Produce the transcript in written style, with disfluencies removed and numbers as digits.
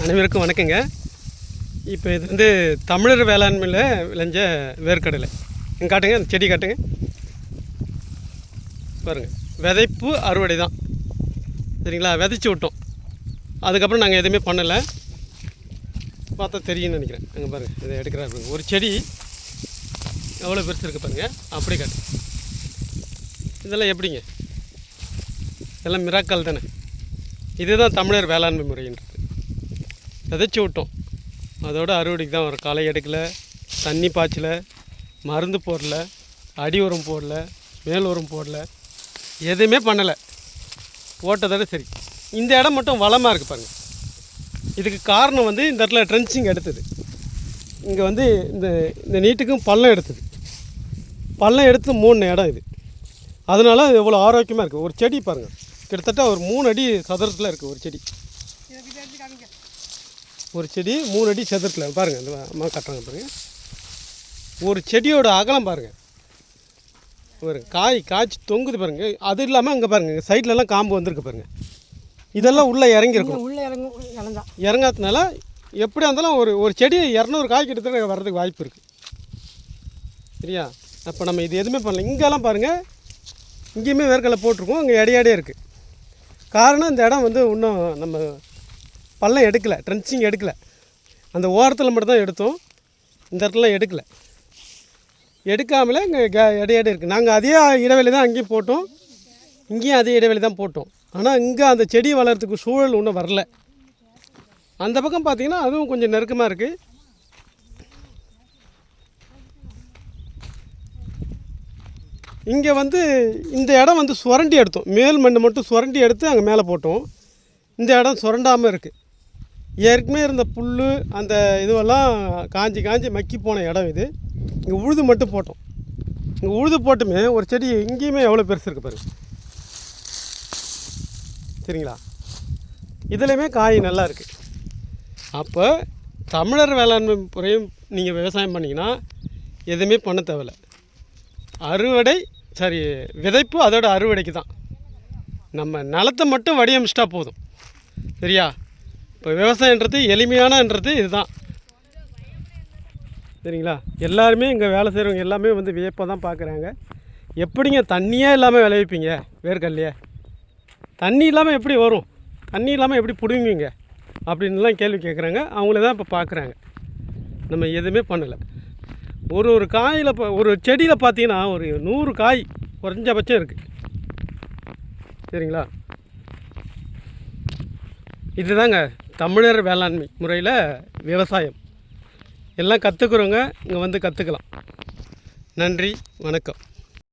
அனைவருக்கும் வணக்கங்க. இப்போ இது வந்து தமிழர் வேளாண்மையில் விளைஞ்ச வேர்க்கடலை. காட்டுங்க, அந்த செடி காட்டுங்க பாருங்கள். விதைப்பு அறுவடை தான், சரிங்களா? விதைச்சி விட்டோம், அதுக்கப்புறம் நாங்கள் எதுவுமே பண்ணலை. பார்த்தா தெரியும்னு நினைக்கிறேன். அங்கே பாருங்கள், இதை எடுக்கிறாரு. ஒரு செடி எவ்வளோ பெருசு இருக்குது பாருங்கள். அப்படியே காட்டு. இதெல்லாம் எப்படிங்க? இதெல்லாம் மிராக்கல் தானே. இதுதான் தமிழர் வேளாண்மை முறைன்றது. விதைச்சி விட்டோம், அதோட அறுவடைக்கு தான் வரும். களை எடுக்கலை, தண்ணி பாய்ச்சலை, மருந்து போடல, அடி உரம் போடல, மேல் உரம் போடல, எதுவுமே பண்ணலை. போட்டதோட சரி. இந்த இடம் மட்டும் வளமாக இருக்குது பாருங்கள். இதுக்கு காரணம் வந்து இந்த இடத்துல ட்ரென்ச்சிங் எடுத்தது. இங்கே வந்து இந்த நீட்டுக்கும் பள்ளம் எடுத்தது. பள்ளம் எடுத்து 3 இடம் இது. அதனால இது எவ்வளோ ஆரோக்கியமாக இருக்குது. ஒரு செடி பாருங்கள், கிட்டத்தட்ட ஒரு 3 அடி சதுரத்தில் இருக்குது ஒரு செடி. ஒரு செடி 3 அடி சதுரத்தில் பாருங்கள். இந்த அம்மா கட்டுறாங்க பாருங்கள். ஒரு செடியோட அகலம் பாருங்கள். ஒரு காய்ச்சி தொங்குது பாருங்கள். அது இல்லாமல் அங்கே பாருங்கள், சைட்லலாம் காம்பு வந்திருக்கு பாருங்கள். இதெல்லாம் உள்ளே இறங்கியிருக்கும். இறங்காததுனால எப்படியா இருந்தாலும் ஒரு செடி 200 காய் கிட்டத்தட்ட வர்றதுக்கு வாய்ப்பு இருக்குது, சரியா? அப்போ நம்ம இது எதுவுமே பண்ணல. இங்கெல்லாம் பாருங்கள், இங்கேயுமே வேர்க்கடலை போட்டிருக்கோம். அங்கே இடையாடே இருக்குது. காரணம் இந்த இடம் வந்து இன்னும் நம்ம பள்ளம் எடுக்கலை, ட்ரென்ச்சிங் எடுக்கலை. அந்த ஓரத்தில் மட்டும்தான் எடுத்தோம், இந்த இடத்துல எடுக்கலை. எடுக்காமலே இங்கே இடையாடே இருக்குது. நாங்கள் அதே இடைவெளி தான் அங்கேயும் போட்டோம், இங்கேயும் அதே இடைவெளி தான் போட்டோம். ஆனால் இங்கே அந்த செடி வளர்கிறதுக்கு சூழல் ஒன்றும் வரல. அந்த பக்கம் பார்த்திங்கன்னா அதுவும் கொஞ்சம் நெருக்கமாக இருக்குது. இங்கே வந்து இந்த இடம் வந்து சுரண்டி எடுத்தோம். மேல் மண் மட்டும் சுரண்டி எடுத்து அங்கே மேலே போட்டோம். இந்த இடம் சுரண்டாமல் இருக்குது. ஏற்கனவே இருந்த புல் அந்த இதுவெல்லாம் காஞ்சி மக்கி போன இடம் இது. இங்கே உழுது மட்டும் போட்டோம். இங்கே உழுது போட்டுமே ஒரு செடி இங்கேயுமே எவ்வளோ பெருசு இருக்குது பாருங்கள், சரிங்களா? இதுலேயுமே காய் நல்லா இருக்குது. அப்போ தமிழர் வேளாண்மை முறையும் நீங்கள் விவசாயம் பண்ணிங்கன்னா எதுவுமே பண்ண தேவையில்லை. அறுவடை விதைப்பு அதோட அறுவடைக்கு தான். நம்ம நிலத்தை மட்டும் வடிவமைச்சிட்டா போதும், சரியா? இப்போ விவசாயன்றது எளிமையானன்றது இதுதான், சரிங்களா? எல்லாருமே இங்கே வேலை செய்கிறவங்க எல்லாமே வந்து வியப்பாக தான் பார்க்குறாங்க. எப்படிங்க தண்ணியே இல்லாமல் விளைவிப்பீங்க வேர்க்கடலையே? தண்ணி இல்லாமல் எப்படி வரும்? தண்ணி இல்லாமல் எப்படி பிடுங்குவீங்க அப்படின்லாம் கேள்வி கேட்குறாங்க. அவங்கள தான் இப்போ பார்க்குறாங்க. நம்ம எதுவுமே பண்ணலை. ஒரு காயில் ஒரு செடியில் பார்த்தீங்கன்னா ஒரு 100 காய் குறைஞ்சபட்சம் இருக்குது, சரிங்களா? இதுதாங்க தமிழர் வேளாண்மை முறையில் விவசாயம். எல்லாம் கற்றுக்குறவங்க இங்கே வந்து கற்றுக்கலாம். நன்றி, வணக்கம்.